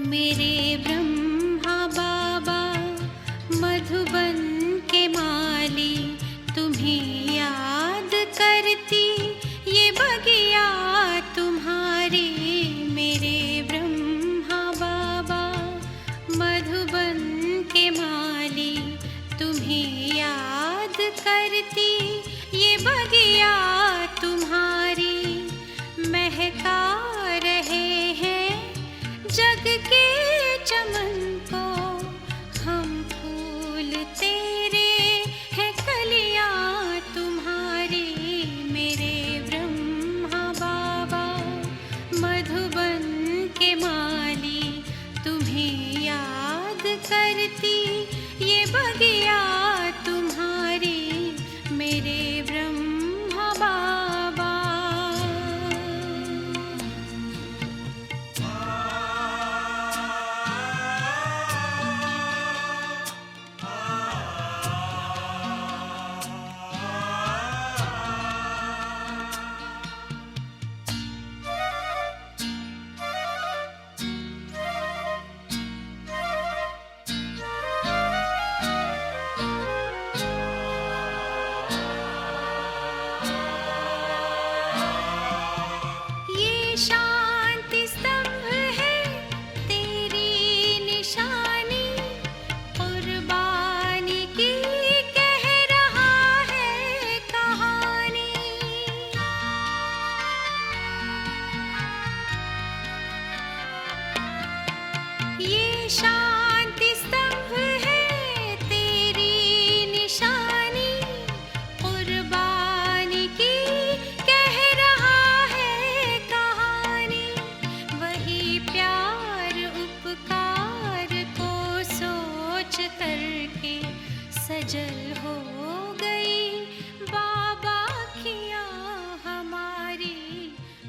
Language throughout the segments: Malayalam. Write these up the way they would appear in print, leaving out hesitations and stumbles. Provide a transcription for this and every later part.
मेरे ब्रह्मा बाबा मधुबन के माली, तुम्हें याद करती ये बगिया तुम्हारी। मेरे ब्रह्मा बाबा मधुबन के माली, तुम्हें याद करती ये बगिया तुम्हारी। महका रहे हैं जग के चमन को हम फूल, तेरे हैं कलियां तुम्हारी। मेरे ब्रह्मा बाबा मधुबन के माली, तुम्हें याद करती ये बगिया तुम्हारी। मेरे ब्रह्मा बाबा। ये शांति स्तंभ है तेरी निशानी, कुर्बानी की कह रहा है कहानी। ये शांति स्तंभ है तेरी निशानी, कुर्बानी की कह रहा है कहानी। वही प्यार उपकार को सोच करके सजल हो गई बाबा किया हमारी।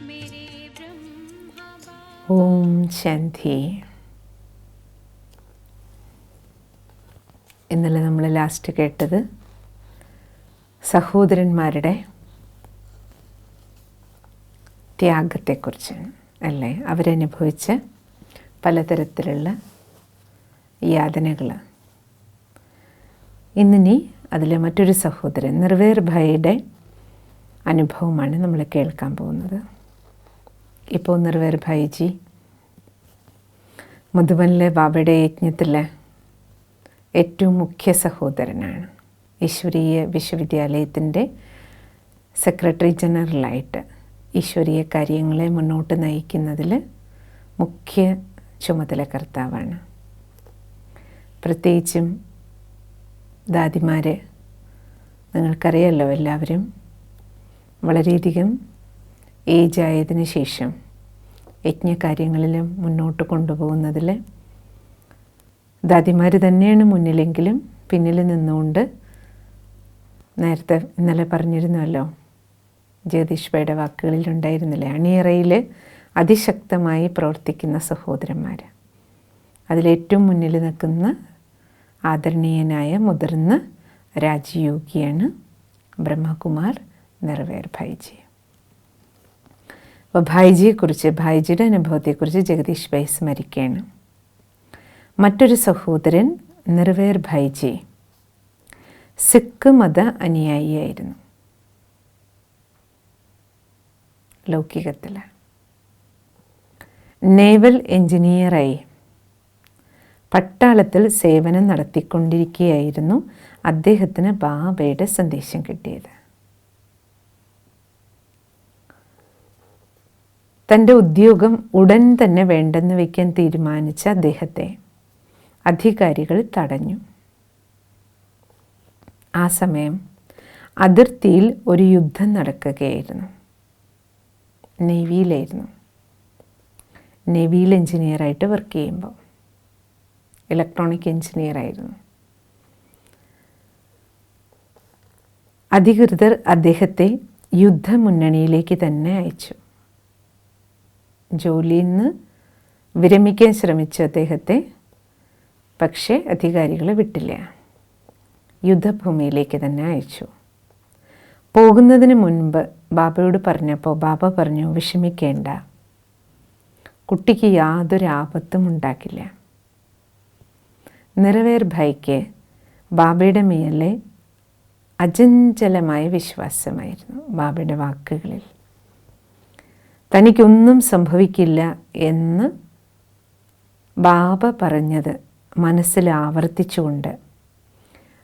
मेरे ब्रह्मा बाबा। ഓം ശാന്തി. ഇന്നലെ നമ്മൾ ലാസ്റ്റ് കേട്ടത് സഹോദരന്മാരുടെ ത്യാഗത്തെക്കുറിച്ചാണ് അല്ലേ? അവരനുഭവിച്ച പലതരത്തിലുള്ള യാതനകൾ. ഇന്നിനി അതിലെ മറ്റൊരു സഹോദരൻ നിർവേർ ഭായിയുടെ അനുഭവമാണ് നമ്മൾ കേൾക്കാൻ പോകുന്നത്. ഇപ്പോൾ നിർവേർ ഭായിജി മധുബനിലെ ബാബയുടെ യജ്ഞത്തിലെ ഏറ്റവും മുഖ്യ സഹോദരനാണ്. ഈശ്വരീയ വിശ്വവിദ്യാലയത്തിൻ്റെ സെക്രട്ടറി ജനറലായിട്ട് ഈശ്വരീയ കാര്യങ്ങളെ മുന്നോട്ട് നയിക്കുന്നതിൽ മുഖ്യ ചുമതലകർത്താവാണ്. പ്രത്യേകിച്ചും ദാദിമാർ, നിങ്ങൾക്കറിയാമല്ലോ, എല്ലാവരും വളരെയധികം ഏജ് ആയതിനു ശേഷം യജ്ഞകാര്യങ്ങളിലും മുന്നോട്ട് കൊണ്ടുപോകുന്നതിൽ ദാദിമാർ തന്നെയാണ് മുന്നിലെങ്കിലും പിന്നിൽ നിന്നുകൊണ്ട്, നേരത്തെ ഇന്നലെ പറഞ്ഞിരുന്നല്ലോ, ജഗദീഷ് ഭായിയുടെ വാക്കുകളിലുണ്ടായിരുന്നില്ലേ, അണിയറയിൽ അതിശക്തമായി പ്രവർത്തിക്കുന്ന സഹോദരന്മാർ. അതിലേറ്റവും മുന്നിൽ നിൽക്കുന്ന ആദരണീയനായ മുതിർന്ന രാജയോഗിയാണ് ബ്രഹ്മകുമാർ നിർവേർ ഭായിജി. അപ്പോൾ ഭായിജിയെക്കുറിച്ച്, ഭായിജിയുടെ അനുഭവത്തെക്കുറിച്ച് ജഗദീഷ് ഭായ് സ്മരിക്കുകയാണ്. മറ്റൊരു സഹോദരൻ നിർവേർ ഭായിജി സിഖ് മത അനുയായിയായിരുന്നു. ലൗകികത്തിൽ നേവൽ എഞ്ചിനീയറായി പട്ടാളത്തിൽ സേവനം നടത്തിക്കൊണ്ടിരിക്കുകയായിരുന്നു അദ്ദേഹത്തിന് ബാബയുടെ സന്ദേശം കിട്ടിയത്. തൻ്റെ ഉദ്യോഗം ഉടൻ തന്നെ വേണ്ടെന്ന് വയ്ക്കാൻ തീരുമാനിച്ച അദ്ദേഹത്തെ അധികാരികൾ തടഞ്ഞു. ആ സമയം അതിർത്തിയിൽ ഒരു യുദ്ധം നടക്കുകയായിരുന്നു. നേവിയിലായിരുന്നു. നേവിയിൽ എഞ്ചിനീയറായിട്ട് വർക്ക് ചെയ്യുമ്പോൾ, ഇലക്ട്രോണിക് എഞ്ചിനീയറായിരുന്നു. അധികൃതർ അദ്ദേഹത്തെ യുദ്ധമുന്നണിയിലേക്ക് തന്നെ അയച്ചു. ജോലിയിൽ നിന്ന് വിരമിക്കാൻ ശ്രമിച്ച അദ്ദേഹത്തെ പക്ഷേ അധികാരികൾ വിട്ടില്ല. യുദ്ധഭൂമിയിലേക്ക് തന്നെ അയച്ചു. പോകുന്നതിന് മുൻപ് ബാബയോട് പറഞ്ഞപ്പോൾ ബാബ പറഞ്ഞു, വിഷമിക്കേണ്ട, കുട്ടിക്ക് യാതൊരു ആപത്തും ഉണ്ടാക്കില്ല. നിറവേർ ഭായിക്ക് ബാബയുടെ മേലെ അചഞ്ചലമായ വിശ്വാസമായിരുന്നു. ബാബയുടെ വാക്കുകളിൽ തനിക്കൊന്നും സംഭവിക്കില്ല എന്ന് ബാബ പറഞ്ഞത് മനസ്സിൽ ആവർത്തിച്ചുകൊണ്ട്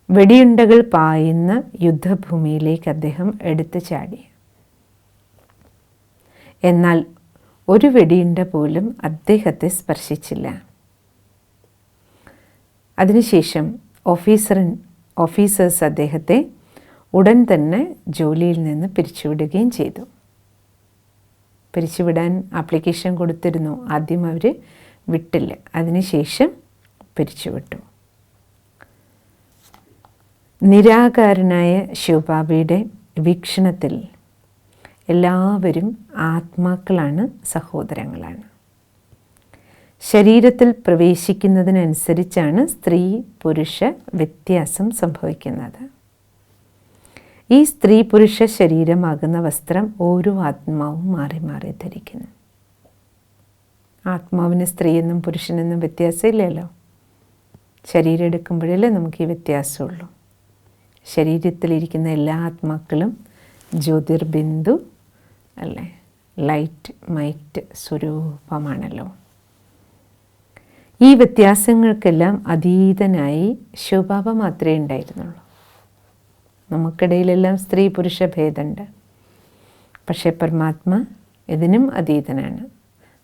വെടിയുണ്ടകൾ പായുന്ന യുദ്ധഭൂമിയിലേക്ക് അദ്ദേഹം എടുത്തു ചാടി. എന്നാൽ ഒരു വെടിയുണ്ട പോലും അദ്ദേഹത്തെ സ്പർശിച്ചില്ല. അതിനുശേഷം ഓഫീസേഴ്സ് അദ്ദേഹത്തെ ഉടൻ തന്നെ ജോലിയിൽ നിന്ന് പിരിച്ചുവിടുകയും ചെയ്തു. പിരിച്ചുവിടാൻ ആപ്ലിക്കേഷൻ കൊടുത്തിരുന്നു. ആദ്യം അവർ വിട്ടില്ല, അതിനുശേഷം പിരിച്ചുവിട്ടു. നിരാകാരനായ ശിവബാബയുടെ വീക്ഷണത്തിൽ എല്ലാവരും ആത്മാക്കളാണ്, സഹോദരങ്ങളാണ്. ശരീരത്തിൽ പ്രവേശിക്കുന്നതിനനുസരിച്ചാണ് സ്ത്രീ പുരുഷ വ്യത്യാസം സംഭവിക്കുന്നത്. ഈ സ്ത്രീ പുരുഷ ശരീരമാകുന്ന വസ്ത്രം ഓരോ ആത്മാവും മാറി മാറി ധരിക്കുന്നു. ആത്മാവിന് സ്ത്രീയെന്നും പുരുഷനെന്നും വ്യത്യാസമില്ലല്ലോ. ശരീരം എടുക്കുമ്പോഴല്ലേ നമുക്ക് ഈ വ്യത്യാസമുള്ളൂ. ശരീരത്തിലിരിക്കുന്ന എല്ലാ ആത്മാക്കളും ജ്യോതിർബിന്ദു അല്ലേ, ലൈറ്റ് മൈറ്റ് സ്വരൂപമാണല്ലോ. ഈ വ്യത്യാസങ്ങൾക്കെല്ലാം അതീതനായി ശിവബാബ മാത്രമേ ഉണ്ടായിരുന്നുള്ളൂ. നമുക്കിടയിലെല്ലാം സ്ത്രീ പുരുഷ ഭേദമുണ്ട്. പക്ഷേ പരമാത്മ ഇതിനും അതീതനാണ്.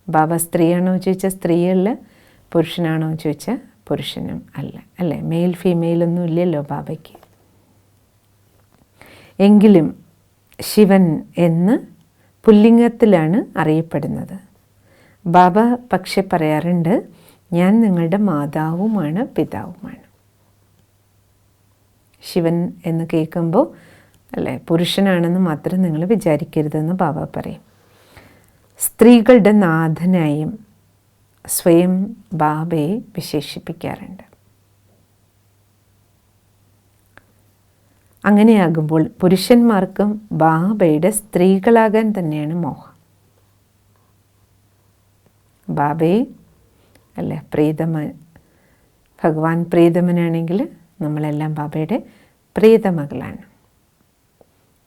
ബാബ സ്ത്രീയാണോ ചോദിച്ചാൽ സ്ത്രീയല്ല, പുരുഷനാണോ ചോദിച്ചാൽ പുരുഷനും അല്ല, അല്ലേ? മെയിൽ ഫീമെയിലൊന്നും ഇല്ലല്ലോ ബാബയ്ക്ക്. എങ്കിലും ശിവൻ എന്ന് പുല്ലിംഗത്തിലാണ് അറിയപ്പെടുന്നത്. ബാബ പക്ഷെ പറയാറുണ്ട്, ഞാൻ നിങ്ങളുടെ മാതാവുമാണ്, പിതാവുമാണ്. ശിവൻ എന്ന് കേൾക്കുമ്പോൾ അല്ലേ പുരുഷനാണെന്ന് മാത്രം നിങ്ങൾ വിചാരിക്കരുതെന്ന് ബാബ പറയും. സ്ത്രീകളുടെ നാഥനായും സ്വയം ബാബയെ വിശേഷിപ്പിക്കാറുണ്ട്. അങ്ങനെയാകുമ്പോൾ പുരുഷന്മാർക്കും ബാബയുടെ സ്ത്രീകളാകാൻ തന്നെയാണ് മോഹം. ബാബയെ അല്ലേ ഭഗവാൻ പ്രീതമനാണെങ്കിൽ നമ്മളെല്ലാം ബാബയുടെ പ്രീതമകളാണ്.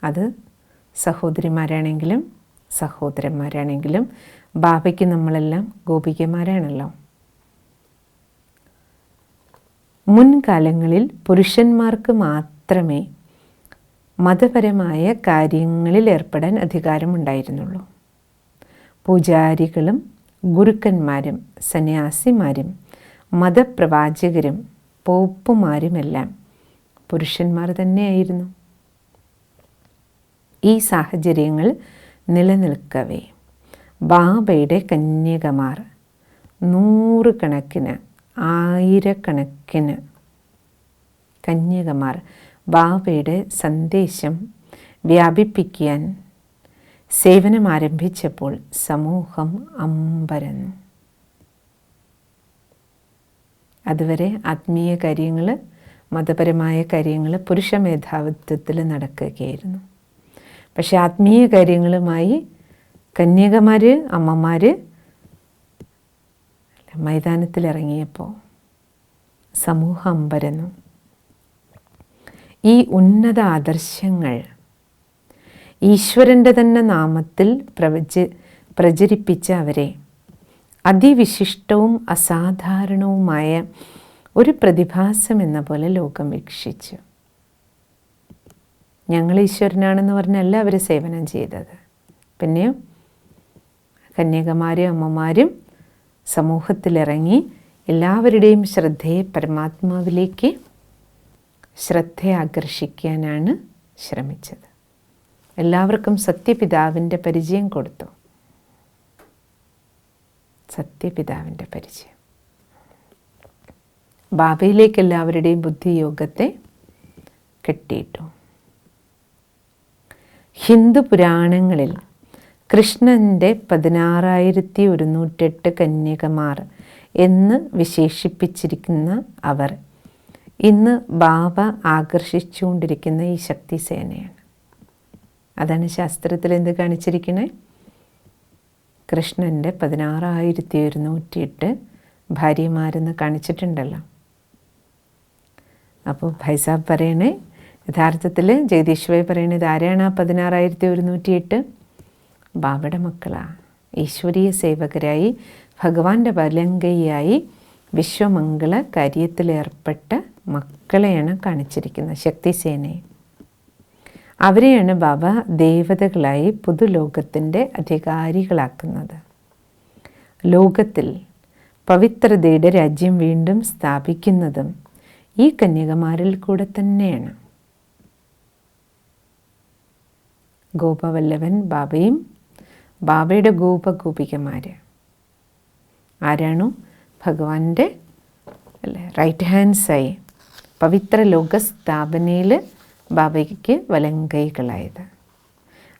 അത് സഹോദരിമാരാണെങ്കിലും സഹോദരന്മാരാണെങ്കിലും ബാബയ്ക്ക് നമ്മളെല്ലാം ഗോപികമാരാണല്ലോ. മുൻകാലങ്ങളിൽ പുരുഷന്മാർക്ക് മാത്രമേ മതപരമായ കാര്യങ്ങളിൽ ഏർപ്പെടാൻ അധികാരമുണ്ടായിരുന്നുള്ളൂ. പൂജാരികളും ഗുരുക്കന്മാരും സന്യാസിമാരും മതപ്രവാചകരും പോപ്പുമാരുമെല്ലാം പുരുഷന്മാർ തന്നെയായിരുന്നു. ഈ സാഹചര്യങ്ങൾ നിലനിൽക്കവേ ബാബയുടെ കന്യകമാർ നൂറുകണക്കിന് ആയിരക്കണക്കിന് കന്യകമാർ ബാബയുടെ സന്ദേശം വ്യാപിപ്പിക്കാൻ സേവനം ആരംഭിച്ചപ്പോൾ സമൂഹം അമ്പരന്നു. അതുവരെ ആത്മീയ കാര്യങ്ങൾ, മതപരമായ കാര്യങ്ങൾ പുരുഷ മേധാവിത്വത്തിൽ നടക്കുകയായിരുന്നു. പക്ഷെ ആത്മീയ കാര്യങ്ങളുമായി കന്യകമാർ, അമ്മമാർ മൈതാനത്തിലിറങ്ങിയപ്പോൾ സമൂഹം അമ്പരന്നു. ഈ ഉന്നത ആദർശങ്ങൾ ഈശ്വരൻ്റെ തന്നെ നാമത്തിൽ പ്രചരിപ്പിച്ച അവരെ അതിവിശിഷ്ടവും അസാധാരണവുമായ ഒരു പ്രതിഭാസം എന്ന പോലെ ലോകം വീക്ഷിച്ചു. ഞങ്ങൾ ഈശ്വരനാണെന്ന് പറഞ്ഞല്ല അവർ സേവനം ചെയ്തത്. പിന്നെയോ കന്യകമാരും അമ്മമാരും സമൂഹത്തിലിറങ്ങി എല്ലാവരുടെയും ശ്രദ്ധയെ പരമാത്മാവിലേക്ക് ആകർഷിക്കാനാണ് ശ്രമിച്ചത്. എല്ലാവർക്കും സത്യപിതാവിൻ്റെ പരിചയം കൊടുത്തു. സത്യപിതാവിൻ്റെ പരിചയം ബാബയിലേക്ക് എല്ലാവരുടെയും ബുദ്ധിയോഗത്തെ കെട്ടിയിട്ടു. ഹിന്ദു പുരാണങ്ങളിൽ കൃഷ്ണൻ്റെ 16,108 കന്യകമാർ എന്ന് വിശേഷിപ്പിച്ചിരിക്കുന്ന അവർ ഇന്ന് ബാബ ആകർഷിച്ചുകൊണ്ടിരിക്കുന്ന ഈ ശക്തിസേനയാണ്. അതാണ് ശാസ്ത്രത്തിൽ എന്ത് കാണിച്ചിരിക്കുന്നത്? കൃഷ്ണൻ്റെ 16,108 ഭാര്യമാരെന്ന് കാണിച്ചിട്ടുണ്ടല്ലോ. അപ്പോൾ ഭൈസാബ് പറയണേ, യഥാർത്ഥത്തിൽ ജഗദീഷ് ഭായ് പറയണത് ആരാണ് ആ 16,108? ബാബയുടെ മക്കളാണ്. ഈശ്വരീയ സേവകരായി ഭഗവാന്റെ വലങ്കയായി വിശ്വമംഗള കാര്യത്തിലേർപ്പെട്ട മക്കളെയാണ് കാണിച്ചിരിക്കുന്നത്, ശക്തിസേനയെ. അവരെയാണ് ബാബ ദേവതകളായി പുതുലോകത്തിൻ്റെ അധികാരികളാക്കുന്നത്. ലോകത്തിൽ പവിത്രതയുടെ രാജ്യം വീണ്ടും സ്ഥാപിക്കുന്നതും ഈ കന്യകമാരിൽ കൂടെ തന്നെയാണ്. ഗോപവല്ലഭൻ ബാബയും ബാബയുടെ ഗോപഗോപികമാർ ആരാണോ ഭഗവാന്റെ റൈറ്റ് ഹാൻഡ്സായി പവിത്ര ലോക സ്ഥാപനയിൽ ബാബയ്ക്ക് വലങ്കൈകളായത്.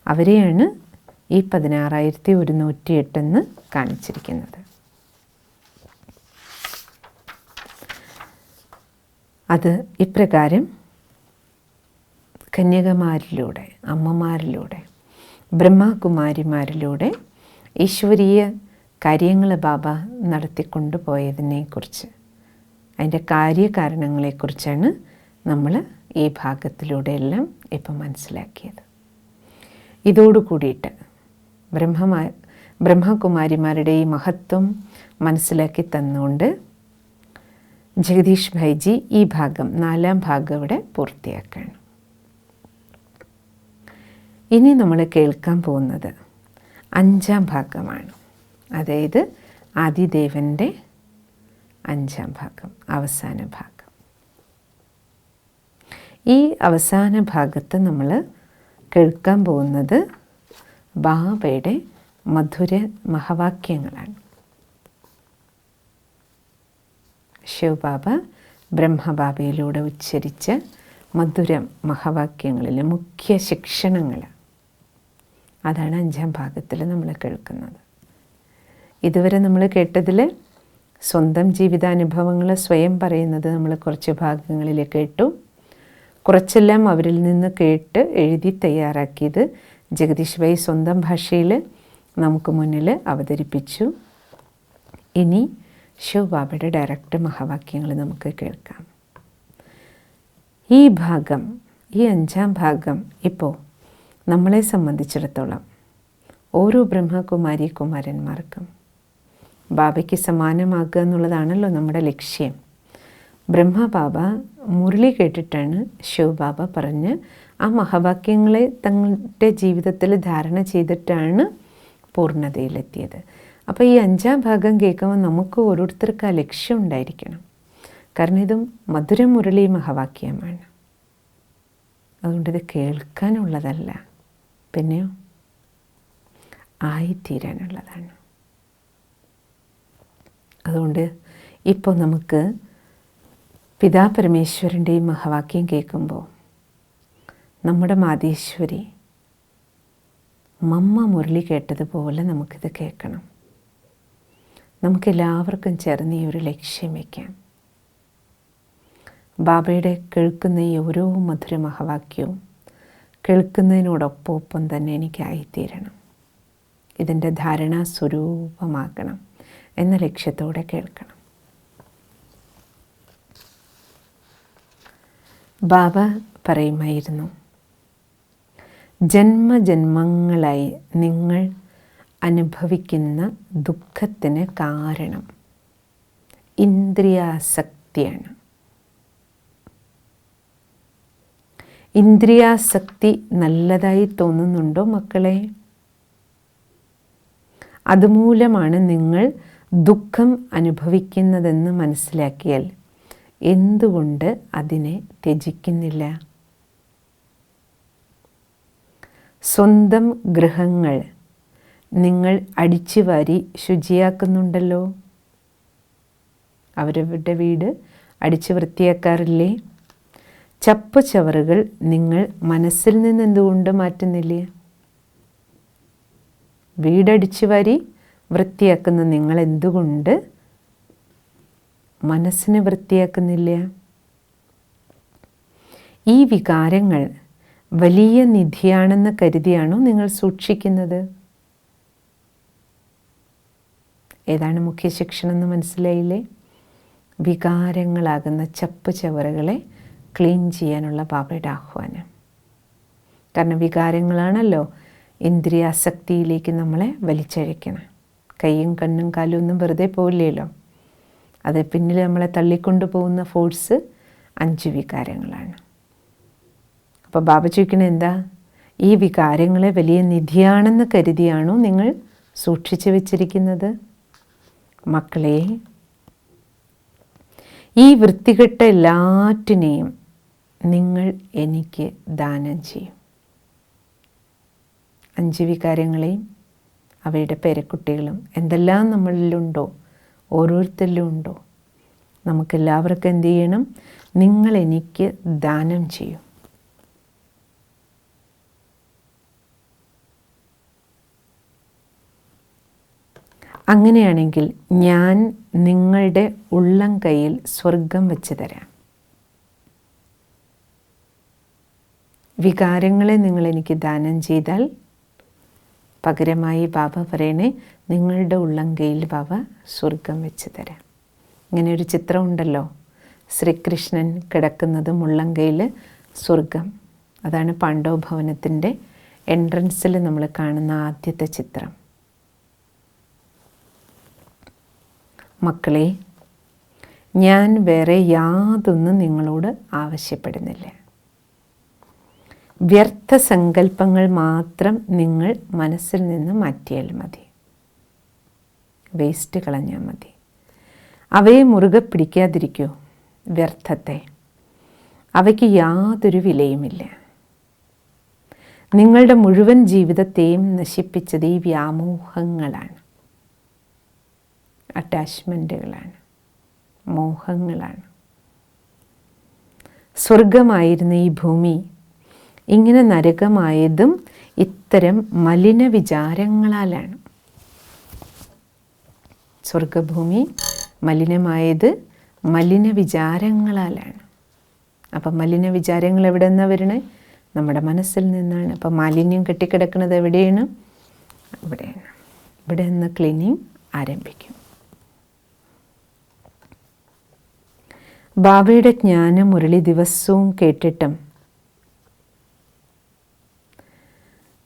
അവരെയാണ് ഈ 16,108 കാണിച്ചിരിക്കുന്നത്. അത് ഇപ്രകാരം കന്യകമാരിലൂടെ, അമ്മമാരിലൂടെ, ബ്രഹ്മകുമാരിമാരിലൂടെ ഈശ്വരീയ കാര്യങ്ങൾ ബാബ നടത്തിക്കൊണ്ടുപോയതിനെക്കുറിച്ച്, അതിൻ്റെ കാര്യകാരണങ്ങളെക്കുറിച്ചാണ് നമ്മൾ ഈ ഭാഗത്തിലൂടെയെല്ലാം ഇപ്പം മനസ്സിലാക്കിയത്. ഇതോടുകൂടിയിട്ട് ബ്രഹ്മകുമാരിമാരുടെ ഈ മഹത്വം മനസ്സിലാക്കി തന്നുകൊണ്ട് ജഗദീഷ് ഭായ്ജി ഈ ഭാഗം, 4ാം ഭാഗം ഇവിടെ പൂർത്തിയാക്കുകയാണ്. ഇനി നമ്മൾ കേൾക്കാൻ പോകുന്നത് 5ാം ഭാഗമാണ്. അതായത് ആദിദേവൻ്റെ 5ാം ഭാഗം, അവസാന ഭാഗം. ഈ അവസാന ഭാഗത്ത് നമ്മൾ കേൾക്കാൻ പോകുന്നത് ബാബയുടെ മധുര മഹവാക്യങ്ങളാണ്. ശിവബാബ ബ്രഹ്മബാബയിലൂടെ ഉച്ചരിച്ച മധുര മഹവാക്യങ്ങളിൽ മുഖ്യ ശിക്ഷണങ്ങൾ, അതാണ് 5ാം ഭാഗത്തിൽ നമ്മൾ കേൾക്കുന്നത്. ഇതുവരെ നമ്മൾ കേട്ടതിൽ സ്വന്തം ജീവിതാനുഭവങ്ങൾ സ്വയം പറയുന്നത് നമ്മൾ കുറച്ച് ഭാഗങ്ങളിൽ കേട്ടു. കുറച്ചെല്ലാം അവരിൽ നിന്ന് കേട്ട് എഴുതി തയ്യാറാക്കിയത് ജഗദീഷ് ഭായ് സ്വന്തം ഭാഷയിൽ നമുക്ക് മുന്നിൽ അവതരിപ്പിച്ചു. ഇനി ശിവബാബയുടെ ഡയറക്റ്റ് മഹാവാക്യങ്ങൾ നമുക്ക് കേൾക്കാം. ഈ ഭാഗം, ഈ 5ാം ഭാഗം ഇപ്പോൾ നമ്മളെ സംബന്ധിച്ചിടത്തോളം ഓരോ ബ്രഹ്മകുമാരി കുമാരന്മാർക്കും ബാബയ്ക്ക് സമാനമാക്കുക എന്നുള്ളതാണല്ലോ നമ്മുടെ ലക്ഷ്യം. ബ്രഹ്മബാബ മുരളി കേട്ടിട്ടാണ് ശിവബാബ പറഞ്ഞ് ആ മഹാവാക്യങ്ങളെ തങ്ങളുടെ ജീവിതത്തിൽ ധാരണ ചെയ്തിട്ടാണ് പൂർണ്ണതയിലെത്തിയത്. അപ്പോൾ ഈ 5ാം ഭാഗം കേൾക്കുമ്പോൾ നമുക്ക് ഓരോരുത്തർക്ക് ആ ലക്ഷ്യം ഉണ്ടായിരിക്കണം. കാരണം ഇതും മധുര മുരളി മഹാവാക്യമാണ്. അതുകൊണ്ട് ഇത് കേൾക്കാനുള്ളതല്ല, പിന്നെയോ ആയിത്തീരാനുള്ളതാണ്. അതുകൊണ്ട് ഇപ്പോൾ നമുക്ക് പിതാ പരമേശ്വരൻ്റെ ഈ മഹാവാക്യം കേൾക്കുമ്പോൾ നമ്മുടെ മാതീശ്വരി മമ്മ മുരളി കേട്ടതുപോലെ നമുക്കിത് കേൾക്കണം. നമുക്കെല്ലാവർക്കും ചേർന്ന് ഈ ഒരു ലക്ഷ്യം വയ്ക്കാം. ബാബയുടെ കേൾക്കുന്ന ഈ ഓരോ മധുര മഹാവാക്യവും കേൾക്കുന്നതിനോടൊപ്പം തന്നെ എനിക്കായിത്തീരണം, ഇതിൻ്റെ ധാരണാ സ്വരൂപമാക്കണം എന്ന ലക്ഷ്യത്തോടെ കേൾക്കണം. ബാബ പറയുമായിരുന്നു, ജന്മജന്മങ്ങളായി നിങ്ങൾ അനുഭവിക്കുന്ന ദുഃഖത്തിന് കാരണം ഇന്ദ്രിയാസക്തിയാണ്. ഇന്ദ്രിയാസക്തി നല്ലതായി തോന്നുന്നുണ്ടോ മക്കളെ? അതുമൂലമാണ് നിങ്ങൾ ദുഃഖം അനുഭവിക്കുന്നതെന്ന് മനസ്സിലാക്കിയാൽ എന്തുകൊണ്ട് അതിനെ ത്യജിക്കുന്നില്ല? സ്വന്തം ഗൃഹങ്ങൾ നിങ്ങൾ അടിച്ചുവാരി ശുചിയാക്കുന്നുണ്ടല്ലോ. അവരവരുടെ വീട് അടിച്ചു വൃത്തിയാക്കാറില്ലേ? ചപ്പ് ചവറുകൾ നിങ്ങൾ മനസ്സിൽ നിന്ന് എന്തുകൊണ്ട് മാറ്റുന്നില്ലേ? വീടടിച്ചു വാരി വൃത്തിയാക്കുന്ന നിങ്ങൾ എന്തുകൊണ്ട് മനസ്സിനെ വൃത്തിയാക്കുന്നില്ല? ഈ വികാരങ്ങൾ വലിയ നിധിയാണെന്ന് കരുതിയാണോ നിങ്ങൾ സൂക്ഷിക്കുന്നത്? ഏതാണ് മുഖ്യ ശിക്ഷണം എന്ന് മനസ്സിലായില്ലേ? വികാരങ്ങളാകുന്ന ചപ്പ് ചവറുകളെ ക്ലീൻ ചെയ്യാനുള്ള ബാബയുടെ ആഹ്വാനം. കാരണം വികാരങ്ങളാണല്ലോ ഇന്ദ്രിയാസക്തിയിലേക്ക് നമ്മളെ വലിച്ചഴക്കണം. കൈയും കണ്ണും കാലും ഒന്നും വെറുതെ പോവില്ലല്ലോ. അത് പിന്നിൽ നമ്മളെ തള്ളിക്കൊണ്ടു പോകുന്ന ഫോഴ്സ് 5 വികാരങ്ങളാണ്. അപ്പോൾ ബാബ ചോദിക്കണത് എന്താ? ഈ വികാരങ്ങളെ വലിയ നിധിയാണെന്ന് കരുതിയാണോ നിങ്ങൾ സൂക്ഷിച്ചു വച്ചിരിക്കുന്നത്? മക്കളെ, ഈ വൃത്തികെട്ട എല്ലാറ്റിനെയും നിങ്ങൾ എനിക്ക് ദാനം ചെയ്യും. 5 വികാരങ്ങളെയും അവയുടെ പേരക്കുട്ടികളും എന്തെല്ലാം നമ്മളിലുണ്ടോ, ഓരോരുത്തരിലും ഉണ്ടോ, നമുക്കെല്ലാവർക്കും എന്ത് ചെയ്യണം? നിങ്ങൾ എനിക്ക് ദാനം ചെയ്യും. അങ്ങനെയാണെങ്കിൽ ഞാൻ നിങ്ങളുടെ ഉള്ളം കയ്യിൽ സ്വർഗം വെച്ച് തരാം. വികാരങ്ങളെ നിങ്ങൾ എനിക്ക് ദാനം ചെയ്താൽ പകരമായി ബാബ പറയണേ, നിങ്ങളുടെ ഉള്ളം കയ്യിൽ ബാബ സ്വർഗം വെച്ച് തരാം. ഇങ്ങനെ ഒരു ചിത്രം ഉണ്ടല്ലോ, ശ്രീകൃഷ്ണൻ കിടക്കുന്നതും ഉള്ളം കയ്യിൽ സ്വർഗം. അതാണ് പാണ്ഡവ ഭവനത്തിൻ്റെ എൻട്രൻസിൽ നമ്മൾ കാണുന്ന ആദ്യത്തെ ചിത്രം. മക്കളെ, ഞാൻ വേറെ യാതൊന്നും നിങ്ങളോട് ആവശ്യപ്പെടുന്നില്ല. വ്യർത്ഥ സങ്കല്പങ്ങൾ മാത്രം നിങ്ങൾ മനസ്സിൽ നിന്ന് മാറ്റിയാൽ മതി. വേസ്റ്റ് കളഞ്ഞാൽ മതി. അവയെ മുറുകെ പിടിക്കാതിരിക്കൂ. വ്യർത്ഥത്തെ, അവയ്ക്ക് യാതൊരു വിലയുമില്ല. നിങ്ങളുടെ മുഴുവൻ ജീവിതത്തെയും നശിപ്പിച്ചത് ഈ വ്യാമോഹങ്ങളാണ്, അറ്റാച്ച്മെൻറ്റുകളാണ്, മോഹങ്ങളാണ്. സ്വർഗമായിരുന്ന ഈ ഭൂമി ഇങ്ങനെ നരകമായതും ഇത്തരം മലിന വിചാരങ്ങളാലാണ്. സ്വർഗഭൂമി മലിനമായത് മലിന വിചാരങ്ങളാലാണ്. അപ്പം മലിന വിചാരങ്ങൾ എവിടെ നിന്നാണ് വരണേ? നമ്മുടെ മനസ്സിൽ നിന്നാണ്. അപ്പം മാലിന്യം കെട്ടിക്കിടക്കുന്നത് എവിടെയാണ്? ഇവിടെയാണ്. ഇവിടെ നിന്ന് ക്ലീനിങ് ആരംഭിക്കും. ബാബയുടെ ജ്ഞാന മുരളി ദിവസവും കേട്ടിട്ടും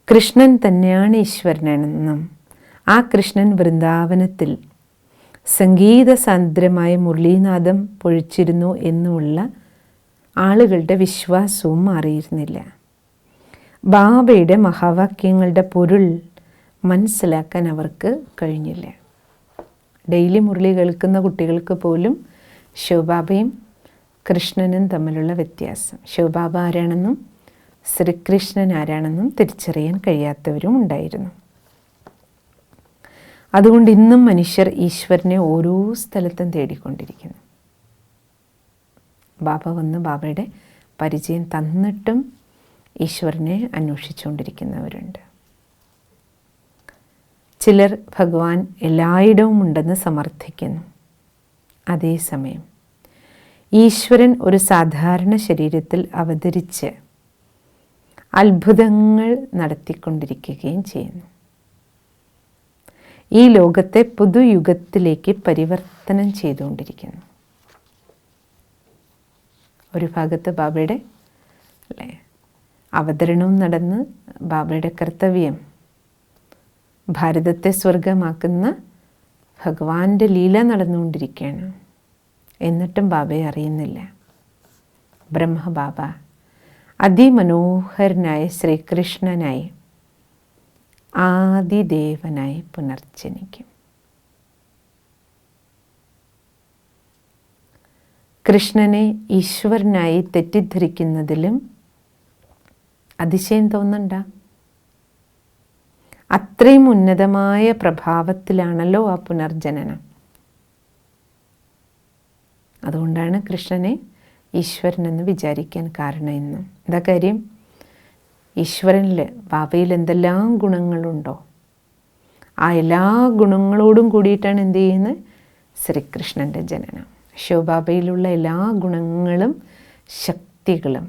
കൃഷ്ണൻ തന്നെയാണ് ഈശ്വരനെന്നും ആ കൃഷ്ണൻ വൃന്ദാവനത്തിൽ സംഗീത സാന്ദ്രമായ മുരളീനാദം പൊഴിച്ചിരുന്നു എന്നുമുള്ള ആളുകളുടെ വിശ്വാസവും മാറിയിരുന്നില്ല. ബാബയുടെ മഹാവാക്യങ്ങളുടെ പൊരുൾ മനസ്സിലാക്കാൻ അവർക്ക് കഴിഞ്ഞില്ല. ഡെയിലി മുരളി കേൾക്കുന്ന കുട്ടികൾക്ക് പോലും ശിവബാബയും കൃഷ്ണനും തമ്മിലുള്ള വ്യത്യാസം, ശിവബാബ ആരാണെന്നും ശ്രീകൃഷ്ണൻ ആരാണെന്നും തിരിച്ചറിയാൻ കഴിയാത്തവരും ഉണ്ടായിരുന്നു. അതുകൊണ്ട് ഇന്നും മനുഷ്യർ ഈശ്വരനെ ഓരോ സ്ഥലത്തും തേടിക്കൊണ്ടിരിക്കുന്നു. ബാബ വന്ന് ബാബയുടെ പരിചയം തന്നിട്ടും ഈശ്വരനെ അന്വേഷിച്ചുകൊണ്ടിരിക്കുന്നവരുണ്ട്. ചിലർ ഭഗവാൻ എല്ലായിടവും ഉണ്ടെന്ന് സമർത്ഥിക്കുന്നു. അതേസമയം ഈശ്വരൻ ഒരു സാധാരണ ശരീരത്തിൽ അവതരിച്ച് അത്ഭുതങ്ങൾ നടത്തിക്കൊണ്ടിരിക്കുകയും ചെയ്യുന്നു. ഈ ലോകത്തെ പുതുയുഗത്തിലേക്ക് പരിവർത്തനം ചെയ്തുകൊണ്ടിരിക്കുന്നു. ഒരു ഭാഗത്ത് ബാബയുടെ അവതരണവും നടന്ന് ബാബയുടെ കർത്തവ്യം ഭാരതത്തെ സ്വർഗമാക്കുന്ന ഭഗവാന്റെ ലീല നടന്നുകൊണ്ടിരിക്കുകയാണ്. എന്നിട്ടും ബാബയെ അറിയുന്നില്ല. ബ്രഹ്മബാബ അതിമനോഹരനായ ശ്രീകൃഷ്ണനായി ആദിദേവനായി പുനർജനിക്കും. കൃഷ്ണനെ ഈശ്വരനായി തെറ്റിദ്ധരിക്കുന്നതിലും അതിശയം തോന്നണ്ട. അത്രയും ഉന്നതമായ പ്രഭാവത്തിലാണല്ലോ ആ പുനർജനനം. അതുകൊണ്ടാണ് കൃഷ്ണനെ ഈശ്വരനെന്ന് വിചാരിക്കാൻ കാരണം. ഇന്നും എന്താ കാര്യം? ഈശ്വരനിൽ ബാബയിൽ എന്തെല്ലാം ഗുണങ്ങളുണ്ടോ ആ എല്ലാ ഗുണങ്ങളോടും കൂടിയിട്ടാണ് എന്ത് ചെയ്യുന്നത്? ശ്രീകൃഷ്ണൻ്റെ ജനനം. ശിവബാബയിലുള്ള എല്ലാ ഗുണങ്ങളും ശക്തികളും,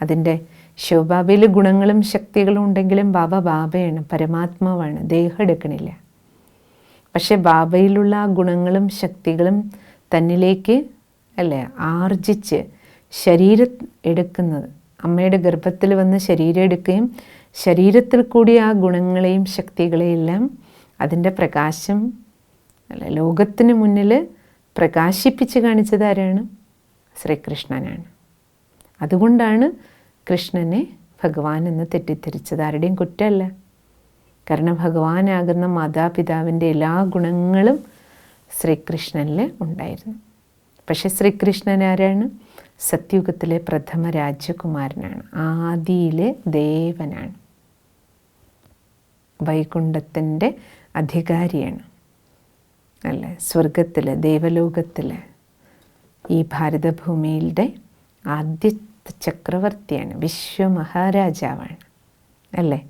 അതിൻ്റെ ശിവബാബയിൽ ഗുണങ്ങളും ശക്തികളും ഉണ്ടെങ്കിലും ബാബ ബാബയാണ്, പരമാത്മാവാണ്, ദേഹം എടുക്കണില്ല. പക്ഷെ ബാബയിലുള്ള ആ ഗുണങ്ങളും ശക്തികളും തന്നിലേക്ക് അല്ലേ ആർജിച്ച് ശരീരം എടുക്കുന്നത്, അമ്മയുടെ ഗർഭത്തിൽ വന്ന് ശരീരം എടുക്കുകയും ശരീരത്തിൽ കൂടി ആ ഗുണങ്ങളെയും ശക്തികളെയെല്ലാം അതിൻ്റെ പ്രകാശം അല്ല ലോകത്തിന് മുന്നിൽ പ്രകാശിപ്പിച്ച് കാണിച്ചത് ആരാണ്? ശ്രീകൃഷ്ണനാണ്. അതുകൊണ്ടാണ് കൃഷ്ണനെ ഭഗവാൻ എന്ന് തെറ്റിദ്ധരിച്ചത്. ആരുടെയും കുറ്റമല്ല. കാരണം ഭഗവാനാകുന്ന മാതാപിതാവിൻ്റെ എല്ലാ ഗുണങ്ങളും ശ്രീകൃഷ്ണനിൽ ഉണ്ടായിരുന്നു. പക്ഷെ ശ്രീകൃഷ്ണൻ ആരാണ്? സത്യുഗത്തിലെ പ്രഥമ രാജകുമാരനാണ്, ആദിയിലെ ദേവനാണ്, വൈകുണ്ഠത്തിൻ്റെ അധികാരിയാണ് അല്ലേ, സ്വർഗത്തിൽ ദേവലോകത്തിൽ ഈ ഭാരതഭൂമിയുടെ ആദ്യ ചക്രവർത്തിയാണ്, വിശ്വമഹാരാജാവാണ് അല്ലേ.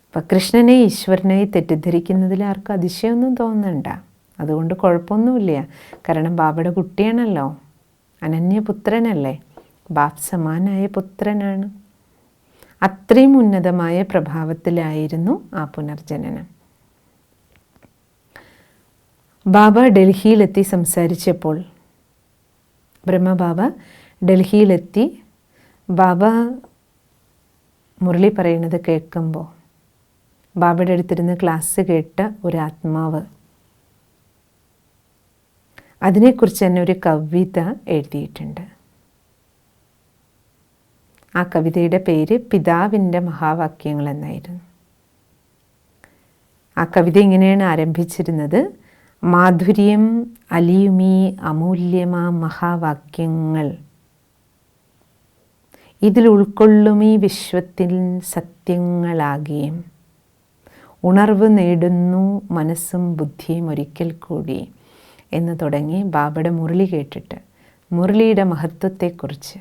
അപ്പം കൃഷ്ണനെ ഈശ്വരനായി തെറ്റിദ്ധരിക്കുന്നതിൽ ആർക്കും അതിശയമൊന്നും തോന്നണ്ട. അതുകൊണ്ട് കുഴപ്പമൊന്നുമില്ല. കാരണം ബാബയുടെ കുട്ടിയാണല്ലോ, അനന്യപുത്രനല്ലേ, ബാപ്പ് സമാനായ പുത്രനാണ്. അത്രയും ഉന്നതമായ പ്രഭാവത്തിലായിരുന്നു ആ പുനർജനനം. ബാബ ഡൽഹിയിലെത്തി സംസാരിച്ചപ്പോൾ, ബ്രഹ്മബാബ ഡൽഹിയിലെത്തി ബാബ മുരളി പറയുന്നത് കേൾക്കുമ്പോൾ ബാബയുടെ അടുത്തിരുന്ന് ക്ലാസ് കേട്ട ഒരു ആത്മാവ് അതിനെക്കുറിച്ച് തന്നെ ഒരു കവിത എഴുതിയിട്ടുണ്ട്. ആ കവിതയുടെ പേര് പിതാവിൻ്റെ മഹാവാക്യങ്ങൾ എന്നായിരുന്നു. ആ കവിത ഇങ്ങനെയാണ് ആരംഭിച്ചിരുന്നത്: മാധുര്യം അലിയുമീ അമൂല്യമാ മഹാവാക്യങ്ങൾ, ഇതിൽ ഉൾക്കൊള്ളുമീ വിശ്വത്തിൽ സത്യങ്ങളാകിയും, ഉണർവ് നേടുന്നു മനസ്സും ബുദ്ധിയും ഒരിക്കൽ കൂടി എന്ന് തുടങ്ങി ബാബയുടെ മുരളി കേട്ടിട്ട് മുരളിയുടെ മഹത്വത്തെക്കുറിച്ച്,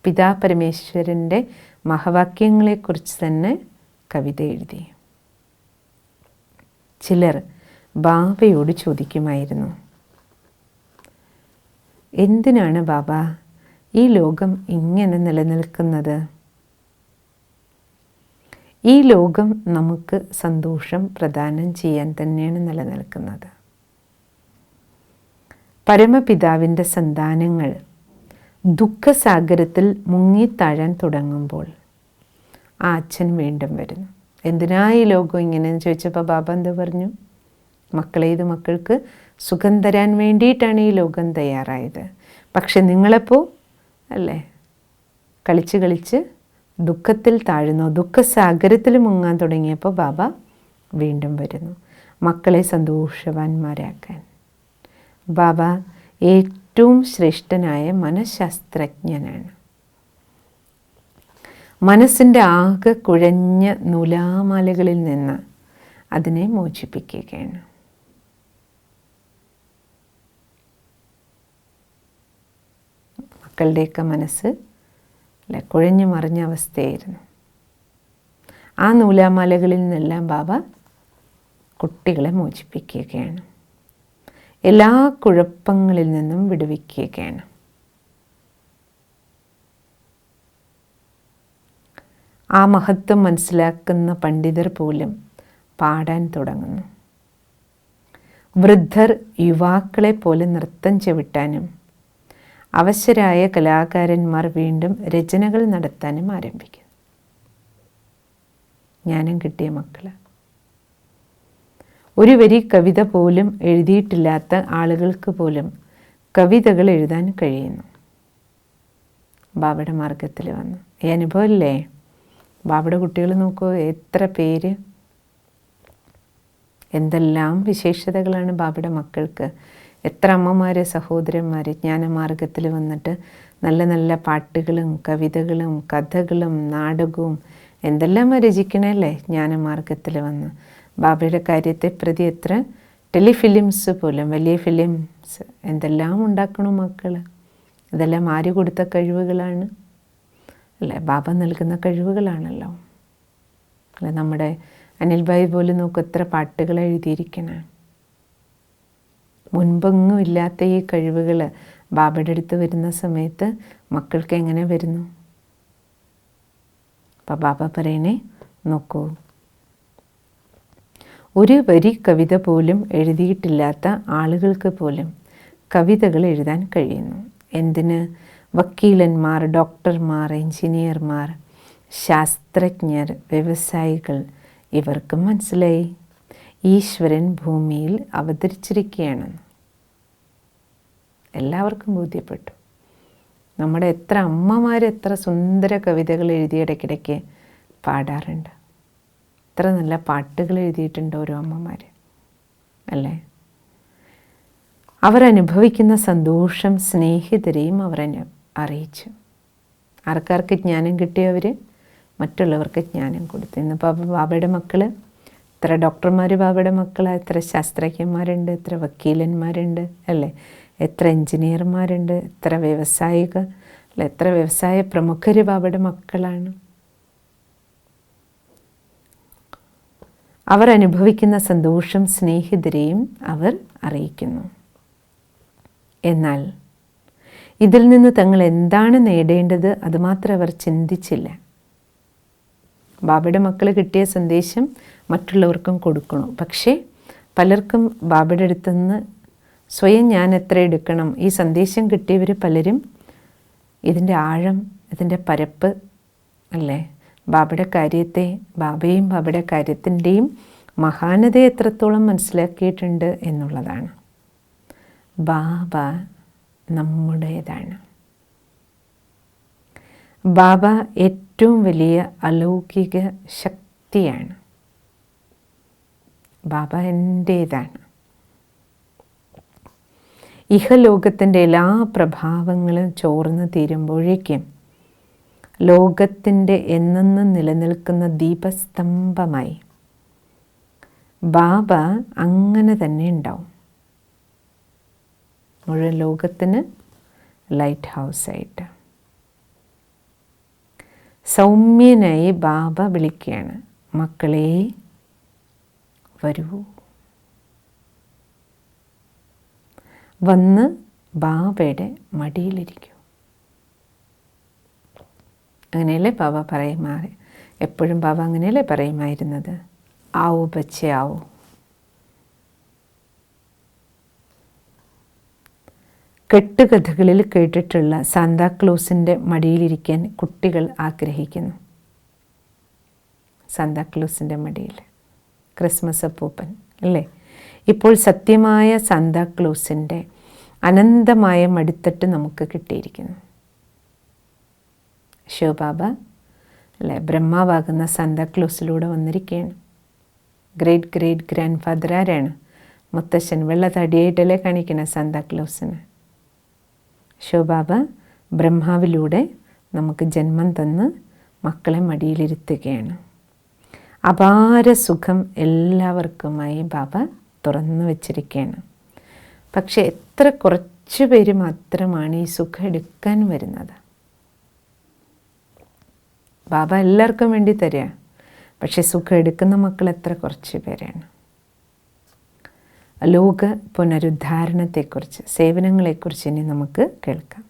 പിതാ പരമേശ്വരൻ്റെ മഹാവാക്യങ്ങളെക്കുറിച്ച് തന്നെ കവിത എഴുതി. ചിലർ ബാബയോട് ചോദിക്കുമായിരുന്നു, എന്തിനാണ് ബാബ ഈ ലോകം ഇങ്ങനെ നിലനിൽക്കുന്നത്? ഈ ലോകം നമുക്ക് സന്തോഷം പ്രദാനം ചെയ്യാൻ തന്നെയാണ് നിലനിൽക്കുന്നത്. പരമപിതാവിൻ്റെ സന്താനങ്ങൾ ദുഃഖസാഗരത്തിൽ മുങ്ങിത്താഴാൻ തുടങ്ങുമ്പോൾ ആ അച്ഛൻ വീണ്ടും വരുന്നു. എന്തിനാ ഈ ലോകം ഇങ്ങനെയെന്ന് ചോദിച്ചപ്പോൾ ബാബ എന്താ പറഞ്ഞു? മക്കളെ, ഇത് മക്കൾക്ക് സുഖം തരാൻ വേണ്ടിയിട്ടാണ് ഈ ലോകം തയ്യാറായത്. പക്ഷെ നിങ്ങളെപ്പോൾ അല്ലേ കളിച്ച് കളിച്ച് ദുഃഖത്തിൽ താഴുന്നു, ദുഃഖസാഗരത്തിൽ മുങ്ങാൻ തുടങ്ങിയപ്പോൾ ബാബ വീണ്ടും വരുന്നു മക്കളെ സന്തോഷവാന്മാരാക്കാൻ. ബാബ ഏറ്റവും ശ്രേഷ്ഠനായ മനഃശാസ്ത്രജ്ഞനാണ്. മനസ്സിൻ്റെ ആകെ കുഴഞ്ഞ നൂലാമാലകളിൽ നിന്ന് അതിനെ മോചിപ്പിക്കുകയാണ്. മക്കളുടെയൊക്കെ മനസ്സ് അല്ലെ കുഴഞ്ഞു മറിഞ്ഞ അവസ്ഥയായിരുന്നു. ആ നൂലാമാലകളിൽ നിന്നെല്ലാം ബാബ കുട്ടികളെ മോചിപ്പിക്കുകയാണ്, എല്ലാ കുഴപ്പങ്ങളിൽ നിന്നും വിടുവിക്കുകയാണ്. ആ മഹത്വം മനസ്സിലാക്കുന്ന പണ്ഡിതർ പോലും പാടാൻ തുടങ്ങുന്നു. വൃദ്ധർ യുവാക്കളെ പോലെ നൃത്തം ചവിട്ടാനും അവശരായ കലാകാരന്മാർ വീണ്ടും രചനകൾ നടത്താനും ആരംഭിക്കുന്നു. ജ്ഞാനം കിട്ടിയ മക്കൾ, ഒരു വരി കവിത പോലും എഴുതിയിട്ടില്ലാത്ത ആളുകൾക്ക് പോലും കവിതകൾ എഴുതാൻ കഴിയുന്നു. ബാബയുടെ മാർഗത്തിൽ വന്നു ഈ അനുഭവമല്ലേ. ബാബയുടെ കുട്ടികൾ നോക്കൂ, എത്ര പേര്, എന്തെല്ലാം വിശേഷതകളാണ് ബാബയുടെ മക്കൾക്ക്. എത്ര അമ്മമാർ, സഹോദരന്മാർ ജ്ഞാനമാർഗത്തിൽ വന്നിട്ട് നല്ല നല്ല പാട്ടുകളും കവിതകളും കഥകളും നാടകവും എന്തെല്ലാം രചിക്കണല്ലേ ജ്ഞാനമാർഗത്തിൽ വന്ന്. ബാബയുടെ കാര്യത്തെ പ്രതി എത്ര ടെലിഫിലിംസ് പോലും, വലിയ ഫിലിംസ് എന്തെല്ലാം ഉണ്ടാക്കണു മക്കൾ. ഇതെല്ലാം ആര് കൊടുത്ത കഴിവുകളാണ് അല്ലേ? ബാബ നൽകുന്ന കഴിവുകളാണല്ലോ അല്ലെ. നമ്മുടെ അനിൽ ഭായി പോലും നോക്കും എത്ര പാട്ടുകൾ എഴുതിയിരിക്കണേ. മുൻപൊന്നും ഇല്ലാത്ത ഈ കഴിവുകൾ ബാബയുടെ അടുത്ത് വരുന്ന സമയത്ത് മക്കൾക്ക് എങ്ങനെ വരുന്നു? അപ്പം ബാബ പറയണേ, നോക്കൂ, ഒരു വരി കവിത പോലും എഴുതിയിട്ടില്ലാത്ത ആളുകൾക്ക് പോലും കവിതകൾ എഴുതാൻ കഴിയുന്നു. എന്തിന്? വക്കീലന്മാർ, ഡോക്ടർമാർ, എഞ്ചിനീയർമാർ, ശാസ്ത്രജ്ഞർ, വ്യവസായികൾ, ഇവർക്കും മനസ്സിലായി ഈശ്വരൻ ഭൂമിയിൽ അവതരിച്ചിരിക്കുകയാണെന്ന്. എല്ലാവർക്കും ബോധ്യപ്പെട്ടു. നമ്മുടെ എത്ര അമ്മമാർ എത്ര സുന്ദര കവിതകൾ എഴുതി ഇടയ്ക്കിടയ്ക്ക് പാടാറുണ്ട്. എത്ര നല്ല പാട്ടുകൾ എഴുതിയിട്ടുണ്ട് ഓരോ അമ്മമാർ, അല്ലേ? അവരനുഭവിക്കുന്ന സന്തോഷം സ്നേഹിതരെയും അറിയിച്ചു. ആർക്കാർക്ക് ജ്ഞാനം കിട്ടിയവർ മറ്റുള്ളവർക്ക് ജ്ഞാനം കൊടുത്തു. ഇന്നിപ്പോൾ ബാബയുടെ മക്കൾ എത്ര ഡോക്ടർമാർ ബാബയുടെ മക്കളാണ്, എത്ര ശാസ്ത്രജ്ഞന്മാരുണ്ട്, എത്ര വക്കീലന്മാരുണ്ട്, അല്ലേ? എത്ര എഞ്ചിനീയർമാരുണ്ട്, എത്ര വ്യവസായികൾ, അല്ല, എത്ര വ്യവസായ പ്രമുഖർ ബാബയുടെ മക്കളാണ്. അവർ അനുഭവിക്കുന്ന സന്തോഷം സ്നേഹിതരെയും അവർ അറിയിക്കുന്നു. എന്നാൽ ഇതിൽ നിന്ന് തങ്ങൾ എന്താണ് നേടേണ്ടത് അതുമാത്രം അവർ ചിന്തിച്ചില്ല. ബാബയുടെ മക്കൾ കിട്ടിയ സന്ദേശം മറ്റുള്ളവർക്കും കൊടുക്കണം. പക്ഷേ പലർക്കും ബാബയുടെ അടുത്തുനിന്ന് സ്വയം ഞാൻ എത്ര എടുക്കണം, ഈ സന്ദേശം കിട്ടിയവർ പലരും ഇതിൻ്റെ ആഴം, ഇതിൻ്റെ പരപ്പ്, അല്ലേ, ബാബയുടെ കാര്യത്തെ, ബാബയും ബാബയുടെ കാര്യത്തിൻ്റെയും മഹാനത എത്രത്തോളം മനസ്സിലാക്കിയിട്ടുണ്ട് എന്നുള്ളതാണ്. ബാബ നമ്മുടേതാണ്. ബാബ ഏറ്റവും വലിയ അലൗകിക ശക്തിയാണ്. ബാബ എൻ്റേതാണ്. ഇഹലോകത്തിൻ്റെ എല്ലാ പ്രഭാവങ്ങളും ചോർന്ന് തീരുമ്പോഴേക്കും ലോകത്തിൻ്റെ എന്നെന്നും നിലനിൽക്കുന്ന ദീപസ്തംഭമായി ബാബ അങ്ങനെ തന്നെ ഉണ്ടാവും. മുഴുവൻ ലോകത്തിന് ലൈറ്റ് ഹൗസായിട്ട് സൗമ്യനായി ബാബ വിളിക്കുകയാണ്, മക്കളെ വരൂ, വന്ന് ബാബയുടെ മടിയിലിരിക്കൂ. അങ്ങനെയല്ലേ ബാബ പറയുമാറ്, എപ്പോഴും ബാബ അങ്ങനെയല്ലേ പറയുമായിരുന്നത്, ആവോ ബച്ചേ ആവോ. കെട്ടുകഥകളിൽ കേട്ടിട്ടുള്ള സാന്താക്ലോസിൻ്റെ മടിയിലിരിക്കാൻ കുട്ടികൾ ആഗ്രഹിക്കുന്നു. സാന്താക്ലോസിൻ്റെ മടിയിൽ ക്രിസ്മസ് അപ്പൂപ്പൻ, അല്ലേ? ഇപ്പോൾ സത്യമായ സാന്താക്ലോസിൻ്റെ അനന്തമായ മടിത്തട്ട് നമുക്ക് കിട്ടിയിരിക്കുന്നു. ശിവബാബ, അല്ലേ, ബ്രഹ്മാവാകുന്ന സാന്താക്ലോസിലൂടെ വന്നിരിക്കുകയാണ്. ഗ്രേറ്റ് ഗ്രേറ്റ് ഗ്രാൻഡ് ഫാദർ ആരാണ്? മുത്തശ്ശൻ. വെള്ള തടിയായിട്ടല്ലേ കാണിക്കണ സാന്താക്ലോസിന്. ശിവബാബ ബ്രഹ്മാവിലൂടെ നമുക്ക് ജന്മം തന്ന് മക്കളെ മടിയിലിരുത്തുകയാണ്. അപാര സുഖം എല്ലാവർക്കുമായി ബാബ തുറന്നു വച്ചിരിക്കുകയാണ്. പക്ഷെ എത്ര കുറച്ച് പേര് മാത്രമാണ് ഈ സുഖം എടുക്കാൻ വരുന്നത്. ബാബ എല്ലാവർക്കും വേണ്ടി തരിക, പക്ഷെ സുഖം എടുക്കുന്ന മക്കൾ എത്ര കുറച്ച് പേരാണ്. ലോക പുനരുദ്ധാരണത്തെക്കുറിച്ച്, സേവനങ്ങളെക്കുറിച്ച് ഇനി നമുക്ക് കേൾക്കാം.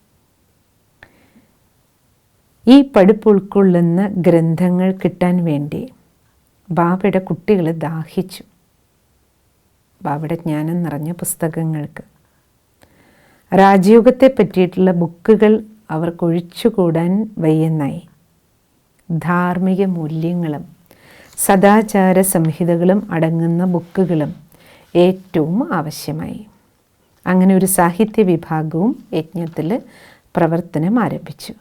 ഈ പഠിപ്പ് ഉൾക്കൊള്ളുന്ന ഗ്രന്ഥങ്ങൾ കിട്ടാൻ വേണ്ടി ബാബയുടെ കുട്ടികൾ ദാഹിച്ചു. ബാബയുടെ ജ്ഞാനം നിറഞ്ഞ പുസ്തകങ്ങൾക്ക്, രാജയോഗത്തെ പറ്റിയിട്ടുള്ള ബുക്കുകൾ അവർക്കൊഴിച്ചുകൂടാൻ വയ്യെന്നായി. ധാർമ്മിക മൂല്യങ്ങളും സദാചാര സംഹിതകളും അടങ്ങുന്ന ബുക്കുകളും ഏറ്റവും ആവശ്യമായി. അങ്ങനെ ഒരു സാഹിത്യ വിഭാഗവും യജ്ഞത്തിൽ പ്രവർത്തനം ആരംഭിച്ചു.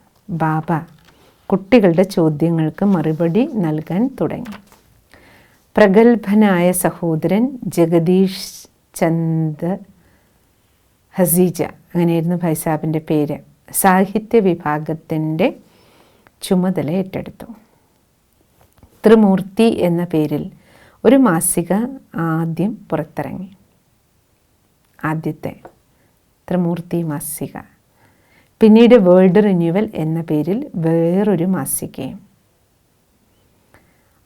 ബാബ കുട്ടികളുടെ ചോദ്യങ്ങൾക്ക് മറുപടി നൽകാൻ തുടങ്ങി. പ്രഗത്ഭനായ സഹോദരൻ ജഗദീഷ് ചന്ദ് ഹസീജ, അങ്ങനെയായിരുന്നു ഭായ് സാഹിബിൻ്റെ പേര്, സാഹിത്യ വിഭാഗത്തിൻ്റെ ചുമതല ഏറ്റെടുത്തു. ത്രിമൂർത്തി എന്ന പേരിൽ ഒരു മാസിക ആദ്യം പുറത്തിറങ്ങി. ആദ്യത്തെ ത്രിമൂർത്തി മാസിക. പിന്നീട് വേൾഡ് റിന്യൂവൽ എന്ന പേരിൽ വേറൊരു മാസികയും.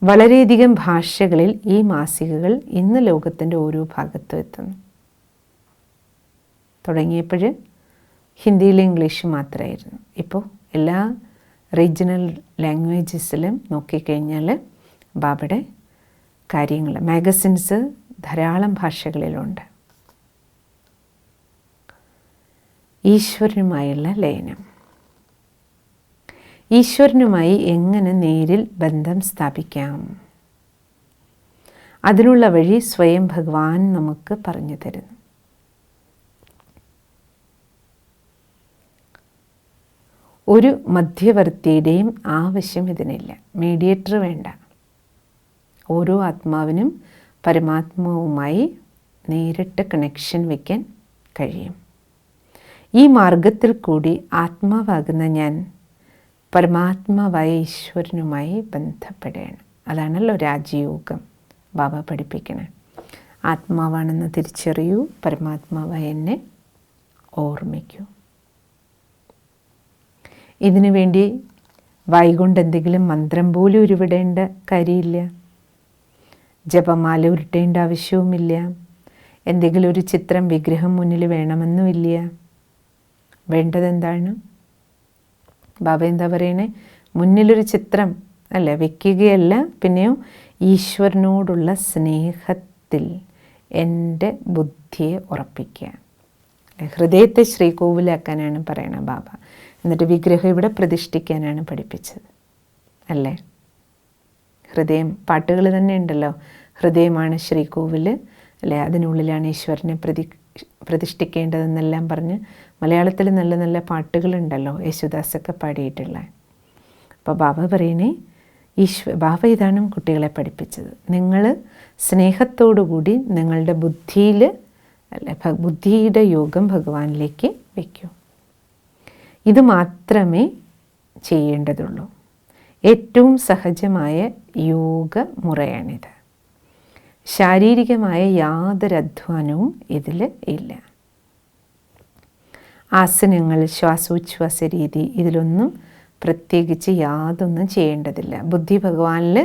വളരെയധികം ഭാഷകളിൽ ഈ മാസികകൾ ഇന്ന് ലോകത്തിൻ്റെ ഓരോ ഭാഗത്തും എത്തുന്നു. തുടങ്ങിയപ്പോൾ ഹിന്ദിയിലും ഇംഗ്ലീഷും മാത്രമായിരുന്നു. ഇപ്പോൾ എല്ലാ റീജിയണൽ ലാംഗ്വേജസിലും നോക്കിക്കഴിഞ്ഞാൽ ബാബയുടെ കാര്യങ്ങൾ. മാഗസിൻസ് ധാരാളം ഭാഷകളിലുണ്ട്. ഈശ്വരനുമായുള്ള ലയനം. ഈശ്വരനുമായി എങ്ങനെ നേരിൽ ബന്ധം സ്ഥാപിക്കാം? അതിനുള്ള വഴി സ്വയം ഭഗവാൻ നമുക്ക് പറഞ്ഞു തരുന്നു. ഒരു മധ്യവർത്തിയുടെയും ആവശ്യം ഇതിനില്ല. മീഡിയേറ്റർ വേണ്ട. ഓരോ ആത്മാവിനും പരമാത്മാവുമായി നേരിട്ട് കണക്ഷൻ വയ്ക്കാൻ കഴിയും. ഈ മാർഗത്തിൽ കൂടി ആത്മാവാകുന്ന ഞാൻ പരമാത്മാവായ ഈശ്വരനുമായി ബന്ധപ്പെടുകയാണ്. അതാണല്ലോ രാജയോഗം ബാബ പഠിപ്പിക്കണേ. ആത്മാവാണെന്ന് തിരിച്ചറിയൂ, പരമാത്മാവായ എന്നെ ഓർമ്മിക്കൂ. ഇതിനു വേണ്ടി വായികൊണ്ട് എന്തെങ്കിലും മന്ത്രം പോലും ഉരുവിടേണ്ട കാര്യമില്ല. ജപമാല ഉരുട്ടേണ്ട ആവശ്യവുമില്ല. എന്തെങ്കിലും ഒരു ചിത്രം വിഗ്രഹം മുന്നിൽ വേണമെന്നുമില്ല. വേണ്ടതെന്താണ്? ബാബ എന്താ പറയണേ? മുന്നിലൊരു ചിത്രം അല്ല വയ്ക്കുകയല്ല, പിന്നെയോ ഈശ്വരനോടുള്ള സ്നേഹത്തിൽ എൻ്റെ ബുദ്ധിയെ ഉറപ്പിക്കുക. ഹൃദയത്തെ ശ്രീകോവിലാക്കാനാണ് പറയണത് ബാബ. എന്നിട്ട് വിഗ്രഹം ഇവിടെ പ്രതിഷ്ഠിക്കാനാണ് പഠിപ്പിച്ചത് അല്ലേ? ഹൃദയം, പാട്ടുകൾ തന്നെ ഉണ്ടല്ലോ, ഹൃദയമാണ് ശ്രീകോവിൽ അല്ലേ, അതിനുള്ളിലാണ് ഈശ്വരനെ പ്രതിഷ്ഠിക്കേണ്ടതെന്നെല്ലാം പറഞ്ഞ് മലയാളത്തിൽ നല്ല നല്ല പാട്ടുകളുണ്ടല്ലോ, യേശുദാസൊക്കെ പാടിയിട്ടുള്ള. അപ്പോൾ ബാബ പറയണേ, ബാബ ഇതാണ് കുട്ടികളെ പഠിപ്പിച്ചത്. നിങ്ങൾ സ്നേഹത്തോടുകൂടി നിങ്ങളുടെ ബുദ്ധിയിൽ അല്ലെ, ബുദ്ധിയുടെ യോഗം ഭഗവാനിലേക്ക് വയ്ക്കൂ. ഇത് മാത്രമേ ചെയ്യേണ്ടതുള്ളൂ. ഏറ്റവും സഹജമായ യോഗ മുറയാണിത്. ശാരീരികമായ യാതൊരു അധ്വാനവും ഇതിൽ ഇല്ല. ആസനങ്ങൾ, ശ്വാസോച്ഛ്വാസ രീതി, ഇതിലൊന്നും പ്രത്യേകിച്ച് യാതൊന്നും ചെയ്യേണ്ടതില്ല. ബുദ്ധി ഭഗവാനിൽ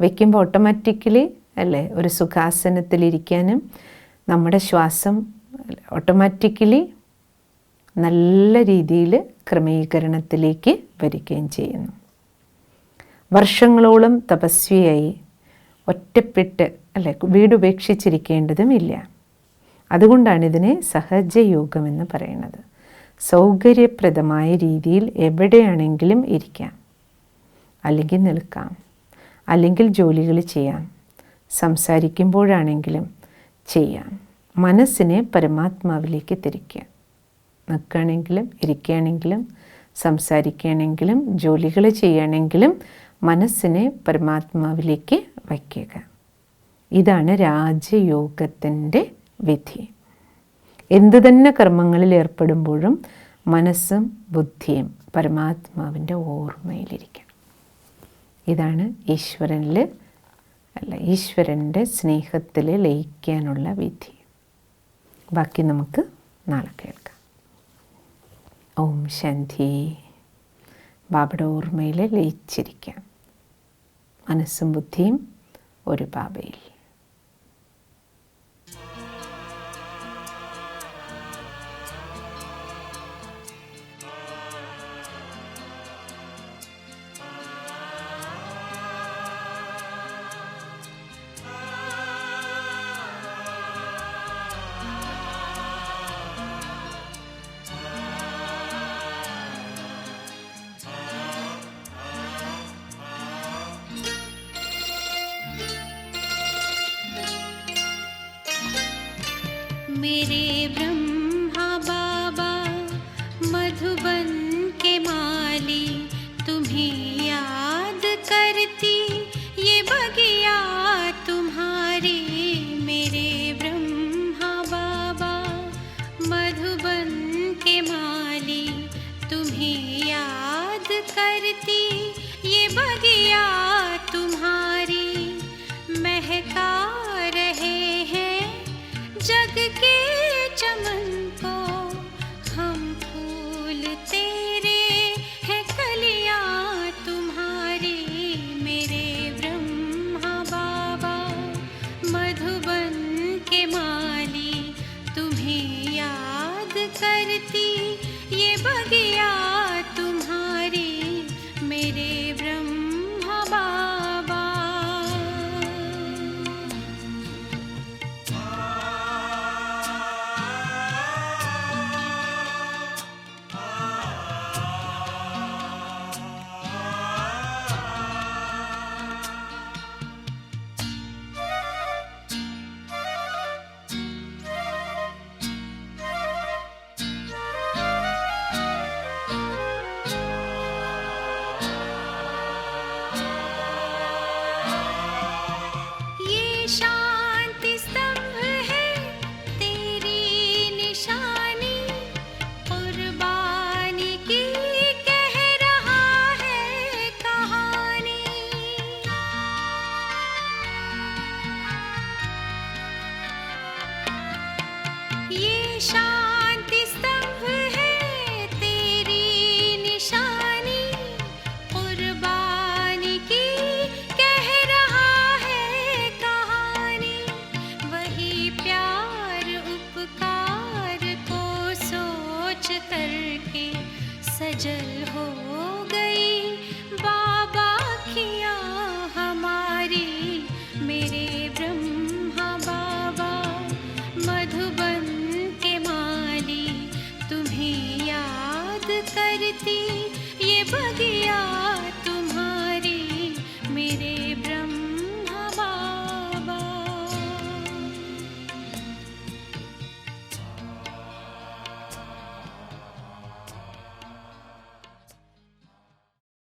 വയ്ക്കുമ്പോൾ ഓട്ടോമാറ്റിക്കലി അല്ലേ, ഒരു സുഖാസനത്തിലിരിക്കാനും നമ്മുടെ ശ്വാസം ഓട്ടോമാറ്റിക്കലി നല്ല രീതിയിൽ ക്രമീകരണത്തിലേക്ക് വരികയും ചെയ്യുന്നു. വർഷങ്ങളോളം തപസ്വിയായി ഒറ്റപ്പെട്ട് അല്ലെ വീടുപേക്ഷിച്ചിരിക്കേണ്ടതുമില്ല. അതുകൊണ്ടാണ് ഇതിനെ സഹജയോഗമെന്ന് പറയുന്നത്. സൗകര്യപ്രദമായ രീതിയിൽ എവിടെയാണെങ്കിലും ഇരിക്കാം, അല്ലെങ്കിൽ നിൽക്കാം, അല്ലെങ്കിൽ ജോലികൾ ചെയ്യാം, സംസാരിക്കുമ്പോഴാണെങ്കിലും ചെയ്യാം. മനസ്സിനെ പരമാത്മാവിലേക്ക് തിരിക്കുക. നിൽക്കുകയാണെങ്കിലും ഇരിക്കുകയാണെങ്കിലും സംസാരിക്കുകയാണെങ്കിലും ജോലികൾ ചെയ്യുകയാണെങ്കിലും മനസ്സിനെ പരമാത്മാവിലേക്ക് വയ്ക്കുക. ഇതാണ് രാജയോഗത്തിൻ്റെ വിധി. എന്തു തന്നെ കർമ്മങ്ങളിൽ ഏർപ്പെടുമ്പോഴും മനസ്സും ബുദ്ധിയും പരമാത്മാവിൻ്റെ ഓർമ്മയിലിരിക്കണം. ഇതാണ് ഈശ്വരനിൽ അല്ല, ഈശ്വരൻ്റെ സ്നേഹത്തിൽ ലയിക്കാനുള്ള വിധി. ബാക്കി നമുക്ക് നാളെ കേൾക്കാം. ഓം ശാന്തി. ബാബയുടെ ഓർമ്മയിൽ ലയിച്ചിരിക്കാം. മനസ്സും ബുദ്ധിയും ഒരു ബാബയിൽ. मेरे ब्रह्मा बाबा मधुबन के माली, तुम्हें याद करती ये बगिया तुम्हारी। मेरे ब्रह्मा बाबा मधुबन के माली, तुम्हें याद करती ये बगिया तुम्हारी। महका रहे हैं जग के चमन को हम, फूल तेरे हैं कलियां तुम्हारी। मेरे ब्रह्मा बाबा मधुबन के माली, तुम्हें याद करती ये बगिया तुम्हारी। मेरे ब्रह्मा बाबा। शांति